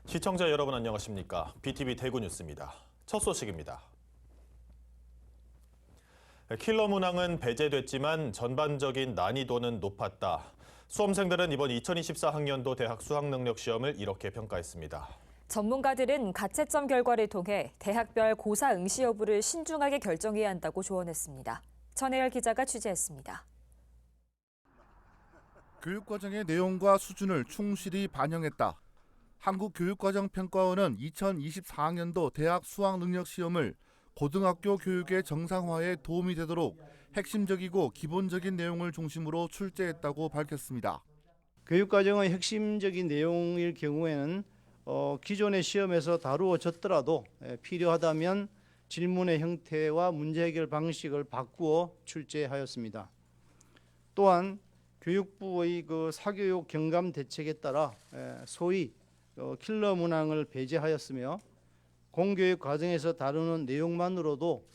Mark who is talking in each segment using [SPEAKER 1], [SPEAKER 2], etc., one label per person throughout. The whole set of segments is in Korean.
[SPEAKER 1] 시청자 여러분 안녕하십니까? BTV 대구 뉴스입니다. 첫 소식입니다. 킬러 문항은 배제됐지만 전반적인 난이도는 높았다. 수험생들은 이번 2024학년도 대학 수학능력 시험을 이렇게 평가했습니다.
[SPEAKER 2] 전문가들은 가채점 결과를 통해 대학별 고사 응시 여부를 신중하게 결정해야 한다고 조언했습니다. 천혜열 기자가 취재했습니다.
[SPEAKER 3] 교육과정의 내용과 수준을 충실히 반영했다. 한국교육과정평가원은 2024학년도 대학 수학능력시험을 고등학교 교육의 정상화에 도움이 되도록 핵심적이고 기본적인 내용을 중심으로 출제했다고 밝혔습니다.
[SPEAKER 4] 교육과정의 핵심적인 내용일 경우에는 기존의 시험에서 다루어졌더라도 필요하다면 질문의 형태와 문제 해결 방식을 바꾸어 출제하였습니다. 또한 교육부의 사교육 경감 대책에 따라 소위 킬러 문항을 배제하였으며 공교육 과정에서 다루는 내용만으로도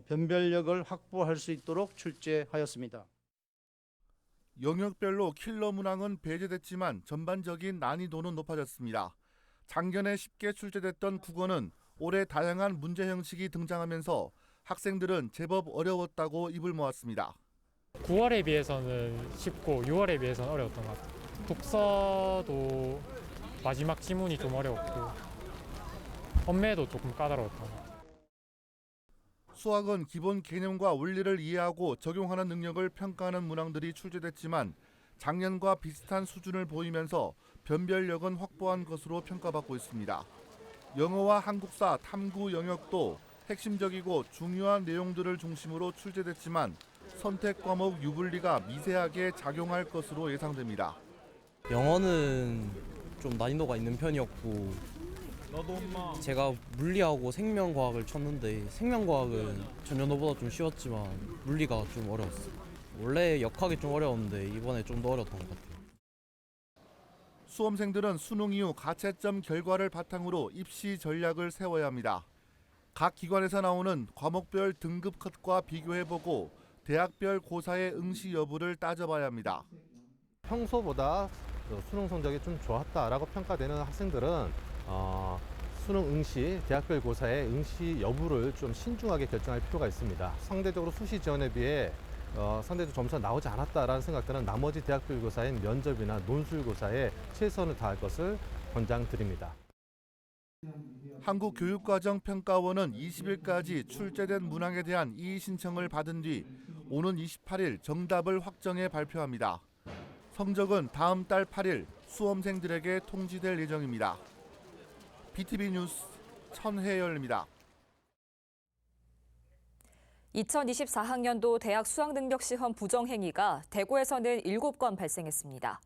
[SPEAKER 4] 변별력을 확보할 수 있도록 출제하였습니다.
[SPEAKER 3] 영역별로 킬러 문항은 배제됐지만 전반적인 난이도는 높아졌습니다. 작년에 쉽게 출제됐던 국어는 올해 다양한 문제 형식이 등장하면서 학생들은 제법 어려웠다고 입을 모았습니다.
[SPEAKER 5] 9월에 비해서는 쉽고 6월에 비해서는 어려웠던 것 같아요. 독서도 마지막 지문이 좀 어려웠고 언매도 조금 까다로웠던 것 같아요.
[SPEAKER 3] 수학은 기본 개념과 원리를 이해하고 적용하는 능력을 평가하는 문항들이 출제됐지만 작년과 비슷한 수준을 보이면서 변별력은 확보한 것으로 평가받고 있습니다. 영어와 한국사, 탐구 영역도 핵심적이고 중요한 내용들을 중심으로 출제됐지만 선택 과목 유불리가 미세하게 작용할 것으로 예상됩니다.
[SPEAKER 6] 영어는 좀 난이도가 있는 편이었고 제가 물리하고 생명과학을 쳤는데 생명과학은 전년도보다 좀 쉬웠지만 물리가 좀 어려웠어요. 원래 역학이 좀 어려웠는데 이번에 좀 더 어려웠던 것 같아요.
[SPEAKER 3] 수험생들은 수능 이후 가채점 결과를 바탕으로 입시 전략을 세워야 합니다. 각 기관에서 나오는 과목별 등급 컷과 비교해보고 대학별 고사의 응시 여부를 따져봐야 합니다.
[SPEAKER 7] 평소보다 수능 성적이 좀 좋았다라고 평가되는 학생들은 수능 응시, 대학별 고사의 응시 여부를 좀 신중하게 결정할 필요가 있습니다. 상대적으로 수시 지원에 비해 상대적으로 점수가 나오지 않았다라는 생각들은 나머지 대학별 고사인 면접이나 논술고사에 최선을 다할 것을 권장드립니다.
[SPEAKER 3] 한국교육과정평가원은 20일까지 출제된 문항에 대한 이의 신청을 받은 뒤 오는 28일 정답을 확정해 발표합니다. 성적은 다음 달 8일 수험생들에게 통지될 예정입니다. BTV 뉴스 천혜열입니다.
[SPEAKER 2] 2024학년도 대학 수학능력시험 부정행위가 대구에서는 7건 발생했습니다.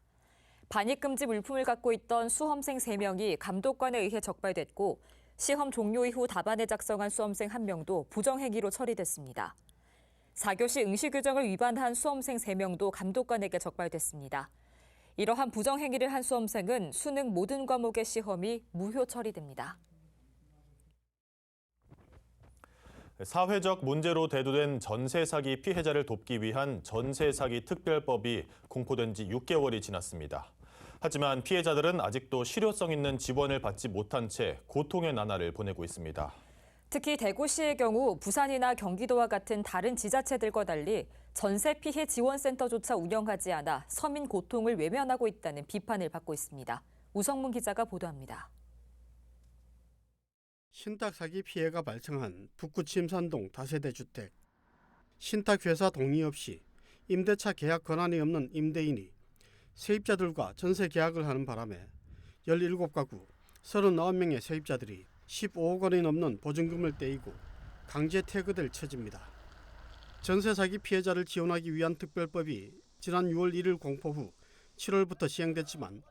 [SPEAKER 2] 반입금지 물품을 갖고 있던 수험생 3명이 감독관에 의해 적발됐고 시험 종료 이후 답안을 작성한 수험생 1명도 부정행위로 처리됐습니다. 4교시 응시 규정을 위반한 수험생 3명도 감독관에게 적발됐습니다. 이러한 부정행위를 한 수험생은 수능 모든 과목의 시험이 무효 처리됩니다.
[SPEAKER 1] 사회적 문제로 대두된 전세 사기 피해자를 돕기 위한 전세 사기 특별법이 공포된 지 6개월이 지났습니다. 하지만 피해자들은 아직도 실효성 있는 지원을 받지 못한 채 고통의 나날을 보내고 있습니다.
[SPEAKER 2] 특히 대구시의 경우 부산이나 경기도와 같은 다른 지자체들과 달리 전세 피해 지원센터조차 운영하지 않아 서민 고통을 외면하고 있다는 비판을 받고 있습니다. 우성문 기자가 보도합니다.
[SPEAKER 8] 신탁 사기 피해가 발생한 북구 침산동 다세대 주택. 신탁회사 동의 없이 임대차 계약 권한이 없는 임대인이 세입자들과 전세 계약을 하는 바람에 17가구 39명의 세입자들이 15억 원이 넘는 보증금을 떼이고 강제 퇴거될 처지입니다. 전세 사기 피해자를 지원하기 위한 특별법이 지난 6월 1일 공포 후 7월부터 시행됐지만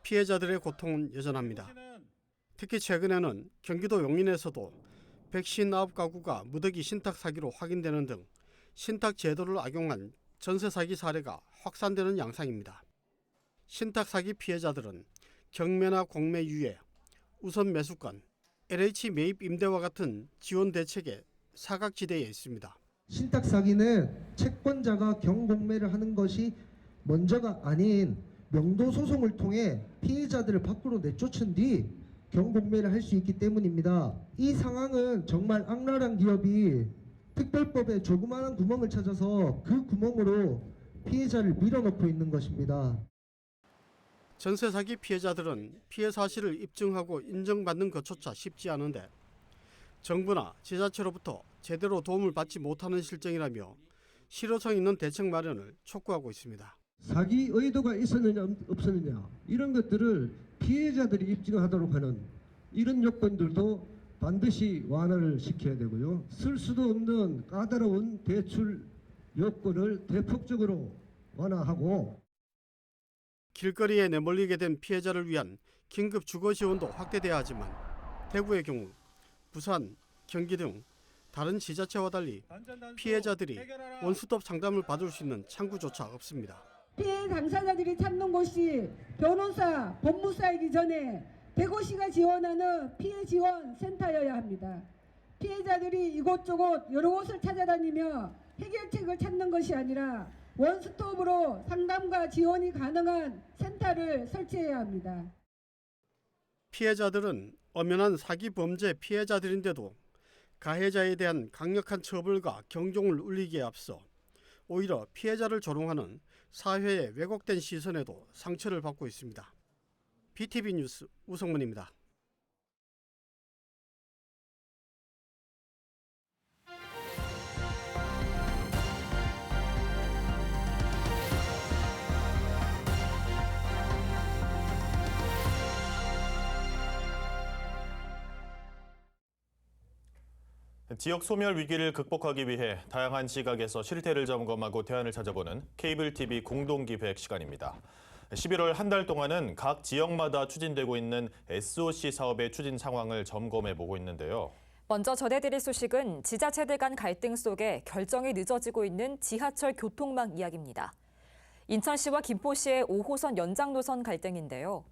[SPEAKER 8] 피해자들의 고통은 여전합니다. 특히 최근에는 경기도 용인에서도 159가구가 무더기 신탁 사기로 확인되는 등 신탁 제도를 악용한 전세 사기 사례가 확산되는 양상입니다. 신탁 사기 피해자들은 경매나 공매 유예, 우선 매수권, LH 매입 임대와 같은 지원 대책에 사각지대에 있습니다.
[SPEAKER 9] 신탁 사기는 채권자가 경공매를 하는 것이 먼저가 아닌 명도 소송을 통해 피해자들을 밖으로 내쫓은 뒤 경공매를 할 수 있기 때문입니다. 이 상황은 정말 악랄한 기업이 특별법에 조그마한 구멍을 찾아서 그 구멍으로 피해자를 밀어넣고 있는 것입니다.
[SPEAKER 8] 전세 사기 피해자들은 피해 사실을 입증하고 인정받는 것조차 쉽지 않은데 정부나 지자체로부터 제대로 도움을 받지 못하는 실정이라며 실효성 있는 대책 마련을 촉구하고 있습니다.
[SPEAKER 9] 사기 의도가 있었느냐 없었느냐 이런 것들을 피해자들이 입증하도록 하는 이런 요건들도 반드시 완화를 시켜야 되고요. 쓸 수도 없는 까다로운 대출 요건을 대폭적으로 완화하고
[SPEAKER 8] 길거리에 내몰리게 된 피해자를 위한 긴급 주거 지원도 확대돼야 하지만 대구의 경우 부산, 경기 등 다른 지자체와 달리 피해자들이 원스톱 상담을 받을 수 있는 창구조차 없습니다.
[SPEAKER 10] 피해 당사자들이 찾는 곳이 변호사, 법무사이기 전에 대구시가 지원하는 피해 지원 센터여야 합니다. 피해자들이 이곳저곳 여러 곳을 찾아다니며 해결책을 찾는 것이 아니라 원스톱으로 상담과 지원이 가능한 센터를 설치해야 합니다.
[SPEAKER 8] 피해자들은 엄연한 사기 범죄 피해자들인데도 가해자에 대한 강력한 처벌과 경종을 울리기에 앞서 오히려 피해자를 조롱하는 사회의 왜곡된 시선에도 상처를 받고 있습니다. BTV 뉴스 우성문입니다.
[SPEAKER 1] 지역 소멸 위기를 극복하기 위해 다양한 시각에서 실태를 점검하고 대안을 찾아보는 케이블 TV 공동기획 시간입니다. 11월 한 달 동안은 각 지역마다 추진되고 있는 SOC 사업의 추진 상황을 점검해보고 있는데요.
[SPEAKER 2] 먼저 전해드릴 소식은 지자체들 간 갈등 속에 결정이 늦어지고 있는 지하철 교통망 이야기입니다. 인천시와 김포시의 5호선 연장 노선 갈등인데요.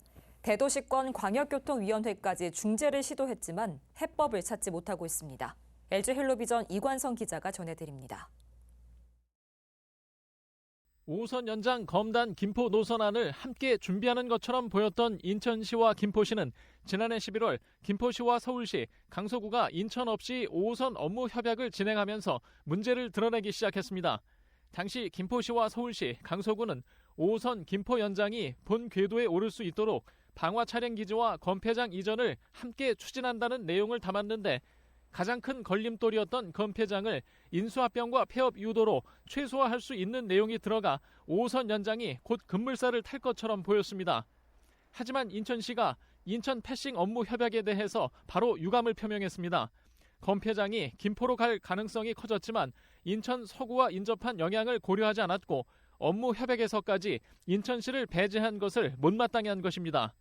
[SPEAKER 2] 대도시권 광역교통위원회까지 중재를 시도했지만 해법을 찾지 못하고 있습니다. LG 헬로비전 이관성 기자가 전해드립니다.
[SPEAKER 11] 5호선 연장 검단 김포 노선안을 함께 준비하는 것처럼 보였던 인천시와 김포시는 지난해 11월 김포시와 서울시, 강서구가 인천 없이 5호선 업무 협약을 진행하면서 문제를 드러내기 시작했습니다. 당시 김포시와 서울시, 강서구는 5호선 김포 연장이 본 궤도에 오를 수 있도록 방화 차량 기지와 건폐장 이전을 함께 추진한다는 내용을 담았는데 가장 큰 걸림돌이었던 건폐장을 인수합병과 폐업 유도로 최소화할 수 있는 내용이 들어가 5호선 연장이 곧 급물살을 탈 것처럼 보였습니다. 하지만 인천시가 인천 패싱 업무 협약에 대해서 바로 유감을 표명했습니다. 건폐장이 김포로 갈 가능성이 커졌지만 인천 서구와 인접한 영향을 고려하지 않았고 업무 협약에서까지 인천시를 배제한 것을 못마땅해 한 것입니다.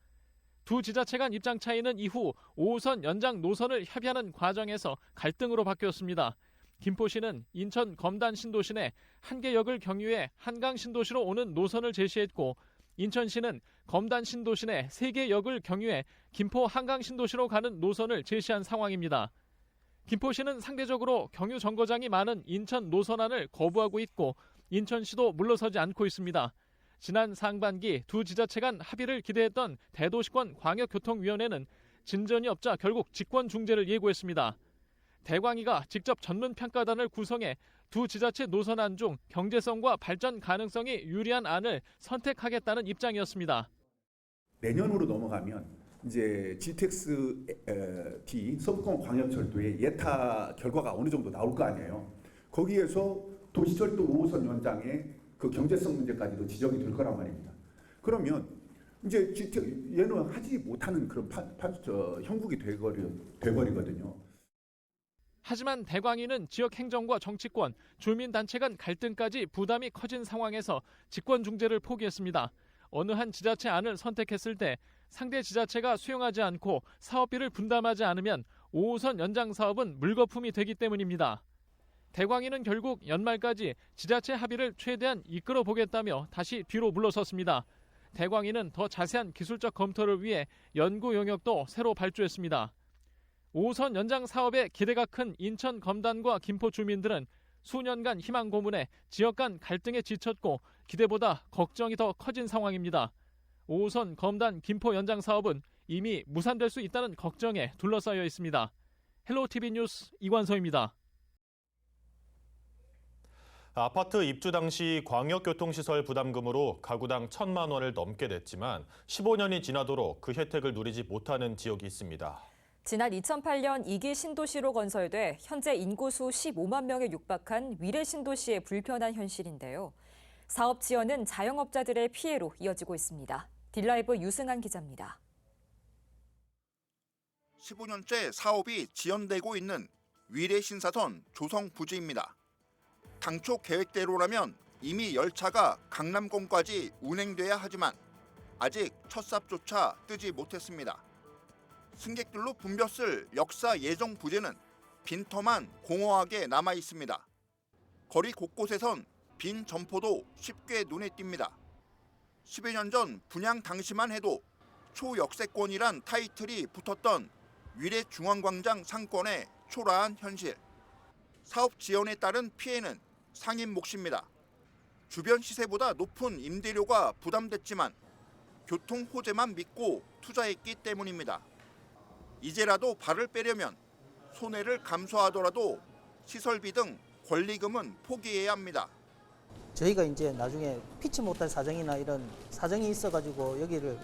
[SPEAKER 11] 두 지자체 간 입장 차이는 이후 5호선 연장 노선을 협의하는 과정에서 갈등으로 바뀌었습니다. 김포시는 인천 검단 신도시 내 한 개 역을 경유해 한강 신도시로 오는 노선을 제시했고 인천시는 검단 신도시 내 3개 역을 경유해 김포 한강 신도시로 가는 노선을 제시한 상황입니다. 김포시는 상대적으로 경유 정거장이 많은 인천 노선안을 거부하고 있고 인천시도 물러서지 않고 있습니다. 지난 상반기 두 지자체 간 합의를 기대했던 대도시권 광역교통위원회는 진전이 없자 결국 직권 중재를 예고했습니다. 대광위가 직접 전문평가단을 구성해 두 지자체 노선안 중 경제성과 발전 가능성이 유리한 안을 선택하겠다는 입장이었습니다.
[SPEAKER 12] 내년으로 넘어가면 이제 GTX-D 서부권 광역철도의 예타 결과가 어느 정도 나올 거 아니에요. 거기에서 도시철도 5호선 연장의 그 경제성 문제까지도 지적이 될 거란 말입니다. 그러면 이제 얘는 하지 못하는 그런 형국이 돼버리거든요.
[SPEAKER 11] 하지만 대광위는 지역 행정과 정치권, 주민단체 간 갈등까지 부담이 커진 상황에서 직권 중재를 포기했습니다. 어느 한 지자체 안을 선택했을 때 상대 지자체가 수용하지 않고 사업비를 분담하지 않으면 5호선 연장 사업은 물거품이 되기 때문입니다. 대광위는 결국 연말까지 지자체 합의를 최대한 이끌어 보겠다며 다시 뒤로 물러섰습니다. 대광위는 더 자세한 기술적 검토를 위해 연구 용역도 새로 발주했습니다. 5호선 연장 사업에 기대가 큰 인천 검단과 김포 주민들은 수년간 희망 고문에 지역 간 갈등에 지쳤고 기대보다 걱정이 더 커진 상황입니다. 5호선 검단 김포 연장 사업은 이미 무산될 수 있다는 걱정에 둘러싸여 있습니다. 헬로티비 뉴스 이관서입니다.
[SPEAKER 1] 아파트 입주 당시 광역교통시설 부담금으로 가구당 1,000만 원을 넘게 냈지만 15년이 지나도록 그 혜택을 누리지 못하는 지역이 있습니다.
[SPEAKER 2] 지난 2008년 2기 신도시로 건설돼 현재 인구수 15만 명에 육박한 위례 신도시의 불편한 현실인데요. 사업 지연은 자영업자들의 피해로 이어지고 있습니다. 딜라이브 유승한 기자입니다.
[SPEAKER 13] 15년째 사업이 지연되고 있는 위례 신사선 조성 부지입니다. 당초 계획대로라면 이미 열차가 강남권까지 운행돼야 하지만 아직 첫 삽조차 뜨지 못했습니다. 승객들로 붐볐을 역사 예정 부지는 빈터만 공허하게 남아 있습니다. 거리 곳곳에선 빈 점포도 쉽게 눈에 띕니다. 10여 년 전 분양 당시만 해도 초역세권이란 타이틀이 붙었던 위례 중앙광장 상권의 초라한 현실. 사업 지연에 따른 피해는 상인 몫입니다. 주변 시세보다 높은 임대료가 부담됐지만 교통 호재만 믿고 투자했기 때문입니다. 이제라도 발을 빼려면 손해를 감수하더라도 시설비 등 권리금은 포기해야 합니다.
[SPEAKER 14] 저희가 이제 나중에 피치 못할 사정이나 이런 사정이 있어가지고 여기를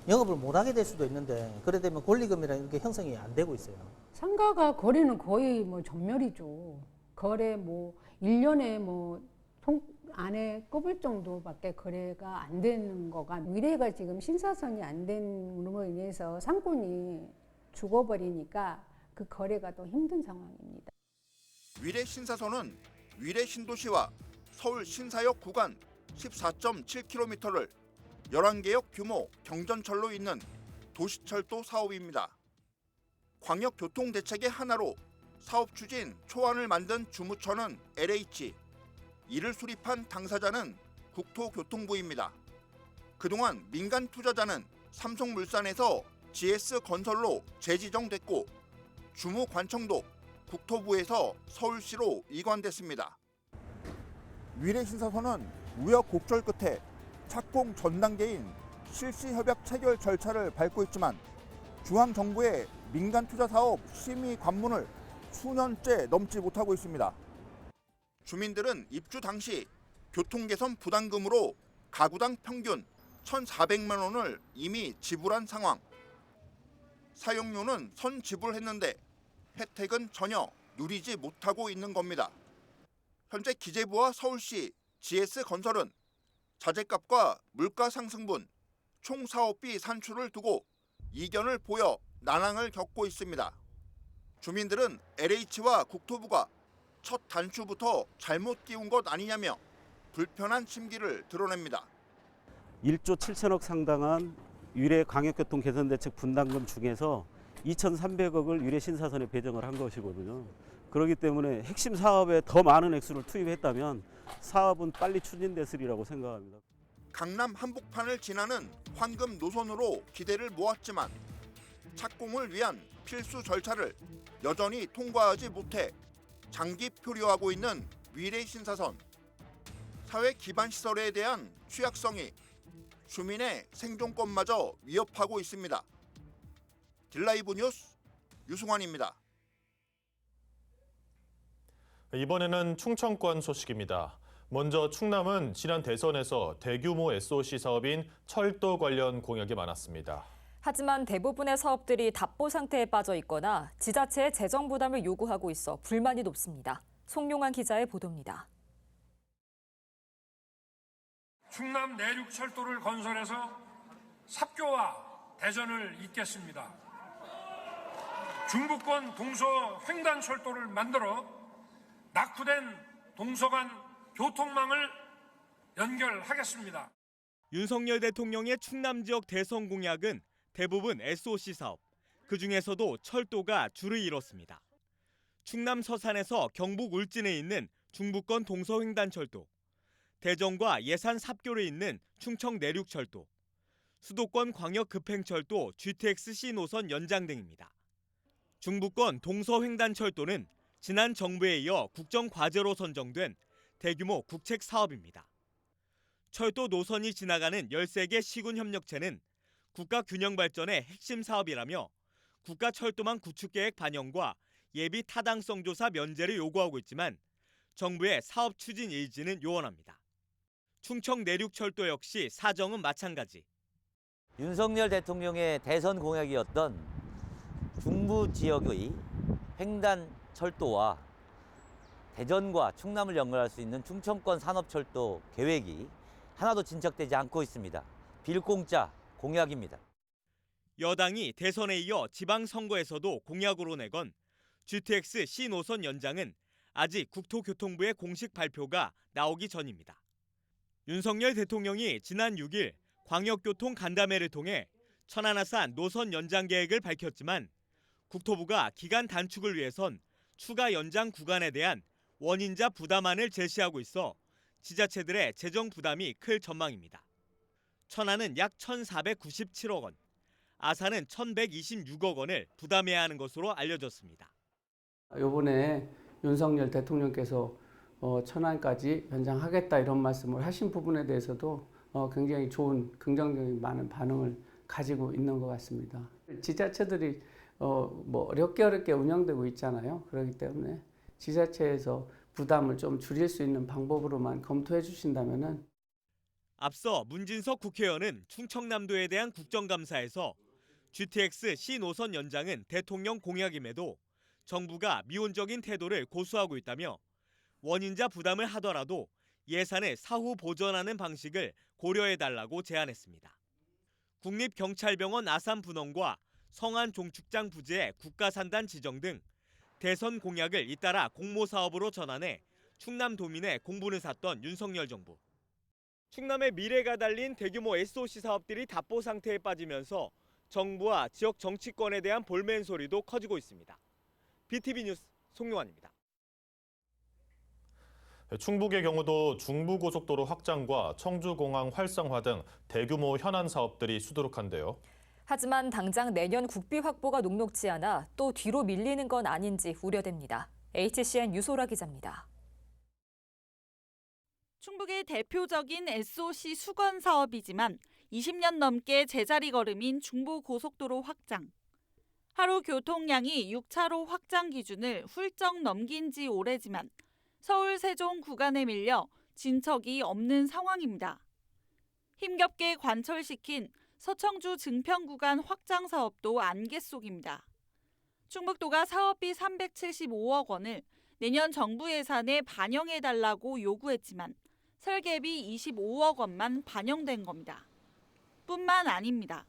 [SPEAKER 14] 영업을 못하게 될 수도 있는데 그래 되면 권리금이라는 게 형성이 안 되고 있어요.
[SPEAKER 15] 상가가 거래는 거의 뭐 전멸이죠. 거래 뭐 1년에 뭐 통 안에 꼽을 정도밖에 거래가 안 되는 거가 위례가 지금 신사선이 안 된으로 인해서 상권이 죽어버리니까 그 거래가 더 힘든 상황입니다.
[SPEAKER 13] 위례 신사선은 위례 신도시와 서울 신사역 구간 14.7km를 11개역 규모 경전철로 잇는 도시철도 사업입니다. 광역교통대책의 하나로 사업 추진 초안을 만든 주무처는 LH, 이를 수립한 당사자는 국토교통부입니다. 그동안 민간 투자자는 삼성물산에서 GS건설로 재지정됐고 주무관청도 국토부에서 서울시로 이관됐습니다. 위례 신사선은 우여곡절 끝에 착공 전 단계인 실시협약 체결 절차를 밟고 있지만 중앙정부의 민간 투자 사업 심의 관문을 수년째 넘지 못하고 있습니다. 주민들은 입주 당시 교통개선 부담금으로 가구당 평균 1,400만 원을 이미 지불한 상황. 사용료는 선 지불했는데 혜택은 전혀 누리지 못하고 있는 겁니다. 현재 기재부와 서울시, GS건설은 자재값과 물가 상승분, 총 사업비 산출을 두고 이견을 보여 난항을 겪고 있습니다. 주민들은 LH와 국토부가 첫 단추부터 잘못 끼운 것 아니냐며 불편한 심기를 드러냅니다.
[SPEAKER 16] 1조 7천억 상당한 위례 광역교통 개선대책 분담금 중에서 2,300억을 위례 신사선에 배정을 한 것이거든요. 그렇기 때문에 핵심 사업에 더 많은 액수를 투입했다면 사업은 빨리 추진됐으리라고 생각합니다.
[SPEAKER 13] 강남 한복판을 지나는 황금 노선으로 기대를 모았지만 착공을 위한 필수 절차를 여전히 통과하지 못해 장기 표류하고 있는 위례 신사선. 사회 기반 시설에 대한 취약성이 주민의 생존권마저 위협하고 있습니다. 딜라이브 뉴스 유승환입니다.
[SPEAKER 1] 이번에는 충청권 소식입니다. 먼저 충남은 지난 대선에서 대규모 SOC 사업인 철도 관련 공약이 많았습니다.
[SPEAKER 2] 하지만 대부분의 사업들이 답보 상태에 빠져 있거나 지자체의 재정 부담을 요구하고 있어 불만이 높습니다. 송용환 기자의 보도입니다.
[SPEAKER 17] 충남 내륙철도를 건설해서 삽교와 대전을 잇겠습니다. 중부권 동서 횡단철도를 만들어 낙후된 동서 간 교통망을 연결하겠습니다.
[SPEAKER 18] 윤석열 대통령의 충남 지역 대선 공약은 대부분 SOC 사업, 그중에서도 철도가 줄을 이뤘습니다. 충남 서산에서 경북 울진에 있는 중부권 동서횡단철도, 대전과 예산 삽교를 잇는 충청 내륙철도, 수도권 광역급행철도 GTX-C 노선 연장 등입니다. 중부권 동서횡단철도는 지난 정부에 이어 국정과제로 선정된 대규모 국책 사업입니다. 철도 노선이 지나가는 13개 시군 협력체는 국가 균형 발전의 핵심 사업이라며 국가철도망 구축 계획 반영과 예비 타당성 조사 면제를 요구하고 있지만 정부의 사업 추진 의지는 요원합니다. 충청 내륙철도 역시 사정은 마찬가지.
[SPEAKER 19] 윤석열 대통령의 대선 공약이었던 중부 지역의 횡단 철도와 대전과 충남을 연결할 수 있는 충청권 산업철도 계획이 하나도 진척되지 않고 있습니다. 빌공짜 공약입니다.
[SPEAKER 18] 여당이 대선에 이어 지방선거에서도 공약으로 내건 GTX C노선 연장은 아직 국토교통부의 공식 발표가 나오기 전입니다. 윤석열 대통령이 지난 6일 광역교통 간담회를 통해 천안아산 노선 연장 계획을 밝혔지만 국토부가 기간 단축을 위해선 추가 연장 구간에 대한 원인자 부담안을 제시하고 있어 지자체들의 재정 부담이 클 전망입니다. 천안은 약 1,497억 원, 아산은 1,126억 원을 부담해야 하는 것으로 알려졌습니다.
[SPEAKER 20] 이번에 윤석열 대통령께서 천안까지 연장하겠다 이런 말씀을 하신 부분에 대해서도 굉장히 좋은 긍정적인 많은 반응을 가지고 있는 것 같습니다. 지자체들이 어렵게 운영되고 있잖아요. 그렇기 때문에 지자체에서 부담을 좀 줄일 수 있는 방법으로만 검토해 주신다면은.
[SPEAKER 18] 앞서 문진석 국회의원은 충청남도에 대한 국정감사에서 GTX C노선 연장은 대통령 공약임에도 정부가 미온적인 태도를 고수하고 있다며 원인자 부담을 하더라도 예산을 사후 보전하는 방식을 고려해달라고 제안했습니다. 국립경찰병원 아산분원과 성안종축장 부지의 국가산단 지정 등 대선 공약을 잇따라 공모사업으로 전환해 충남도민의 공분을 샀던 윤석열 정부. 충남의 미래가 달린 대규모 SOC 사업들이 답보 상태에 빠지면서 정부와 지역 정치권에 대한 볼멘 소리도 커지고 있습니다. BTV 뉴스 송용환입니다.
[SPEAKER 1] 충북의 경우도 중부고속도로 확장과 청주공항 활성화 등 대규모 현안 사업들이 수두룩한데요.
[SPEAKER 2] 하지만 당장 내년 국비 확보가 녹록지 않아 또 뒤로 밀리는 건 아닌지 우려됩니다. HCN 유소라 기자입니다.
[SPEAKER 21] 충북의 대표적인 SOC 수건 사업이지만 20년 넘게 제자리 걸음인 중부고속도로 확장. 하루 교통량이 6차로 확장 기준을 훌쩍 넘긴 지 오래지만 서울 세종 구간에 밀려 진척이 없는 상황입니다. 힘겹게 관철시킨 서청주 증평 구간 확장 사업도 안개 속입니다. 충북도가 사업비 375억 원을 내년 정부 예산에 반영해달라고 요구했지만 설계비 25억 원만 반영된 겁니다. 뿐만 아닙니다.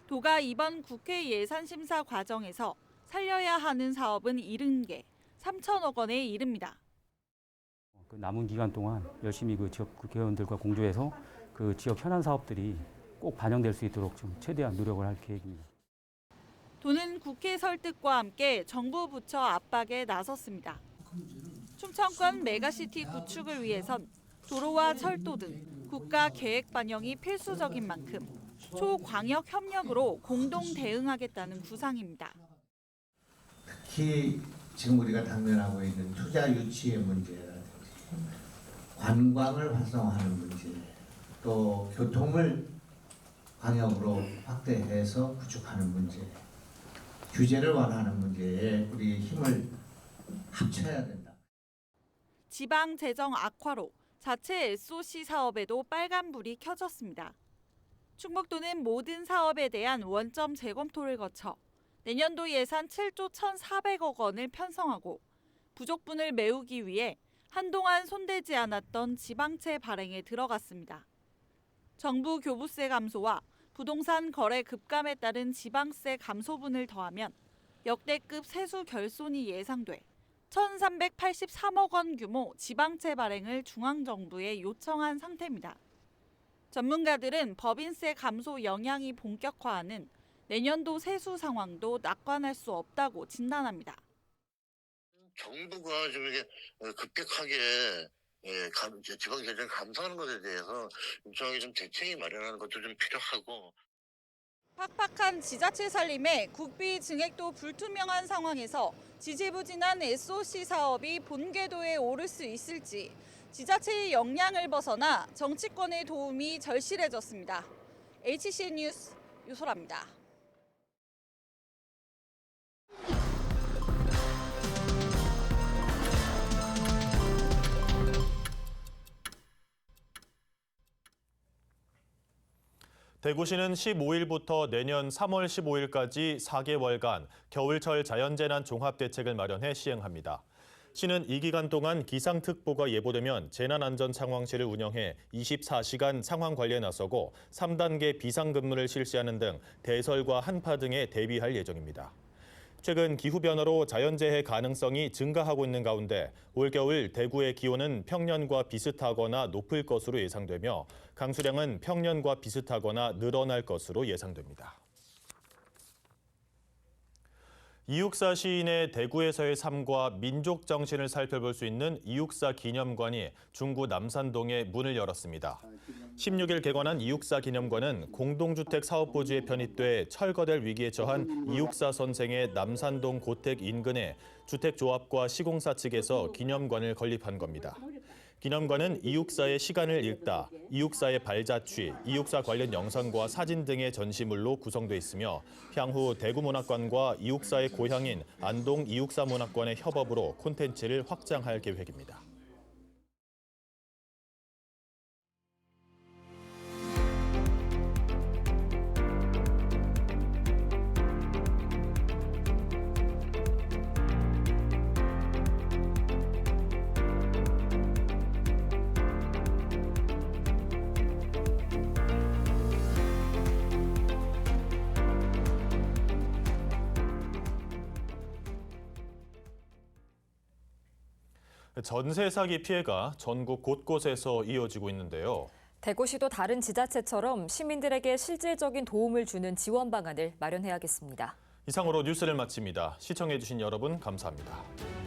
[SPEAKER 21] 도가 이번 국회 예산심사 과정에서 살려야 하는 사업은 70개, 3천억 원에 이릅니다.
[SPEAKER 22] 그 남은 기간 동안 열심히 그 지역 국회의원들과 공조해서 그 지역 현안 사업들이 꼭 반영될 수 있도록 좀 최대한 노력을 할 계획입니다.
[SPEAKER 21] 도는 국회 설득과 함께 정부 부처 압박에 나섰습니다. 충청권 메가시티 구축을 위해선 도로와 철도 등 국가 계획 반영이 필수적인 만큼 초광역 협력으로 공동 대응하겠다는 구상입니다.
[SPEAKER 23] 특히 지금 우리가 당면하고 있는 투자 유치의 문제라든지 관광을 활성화하는 문제, 또 교통을 광역으로 확대해서 구축하는 문제, 규제를 완화하는 문제에 우리 힘을 합쳐야 된다.
[SPEAKER 21] 지방 재정 악화로 자체 SOC 사업에도 빨간불이 켜졌습니다. 충북도는 모든 사업에 대한 원점 재검토를 거쳐 내년도 예산 7조 1,400억 원을 편성하고 부족분을 메우기 위해 한동안 손대지 않았던 지방채 발행에 들어갔습니다. 정부 교부세 감소와 부동산 거래 급감에 따른 지방세 감소분을 더하면 역대급 세수 결손이 예상돼 1,383억 원 규모 지방채 발행을 중앙정부에 요청한 상태입니다. 전문가들은 법인세 감소 영향이 본격화하는 내년도 세수 상황도 낙관할 수 없다고 진단합니다.
[SPEAKER 24] 정부가 좀 이렇게 급격하게 지방재정 감소하는 것에 대해서 일정하게 좀 대책이 마련하는 것도 좀 필요하고.
[SPEAKER 21] 팍팍한 지자체 살림에 국비 증액도 불투명한 상황에서 지지부진한 SOC 사업이 본궤도에 오를 수 있을지 지자체의 역량을 벗어나 정치권의 도움이 절실해졌습니다. HCN 뉴스 유소라입니다.
[SPEAKER 1] 대구시는 15일부터 내년 3월 15일까지 4개월간 겨울철 자연재난 종합대책을 마련해 시행합니다. 시는 이 기간 동안 기상특보가 예보되면 재난안전상황실을 운영해 24시간 상황 관리에 나서고 3단계 비상근무를 실시하는 등 대설과 한파 등에 대비할 예정입니다. 최근 기후변화로 자연재해 가능성이 증가하고 있는 가운데 올겨울 대구의 기온은 평년과 비슷하거나 높을 것으로 예상되며 강수량은 평년과 비슷하거나 늘어날 것으로 예상됩니다. 이육사 시인의 대구에서의 삶과 민족 정신을 살펴볼 수 있는 이육사 기념관이 중구 남산동에 문을 열었습니다. 16일 개관한 이육사 기념관은 공동주택 사업부지에 편입돼 철거될 위기에 처한 이육사 선생의 남산동 고택 인근에 주택조합과 시공사 측에서 기념관을 건립한 겁니다. 기념관은 이육사의 시간을 읽다, 이육사의 발자취, 이육사 관련 영상과 사진 등의 전시물로 구성돼 있으며 향후 대구문학관과 이육사의 고향인 안동 이육사 문학관의 협업으로 콘텐츠를 확장할 계획입니다. 전세 사기 피해가 전국 곳곳에서 이어지고 있는데요.
[SPEAKER 2] 대구시도 다른 지자체처럼 시민들에게 실질적인 도움을 주는 지원 방안을 마련해야겠습니다.
[SPEAKER 1] 이상으로 뉴스를 마칩니다. 시청해주신 여러분 감사합니다.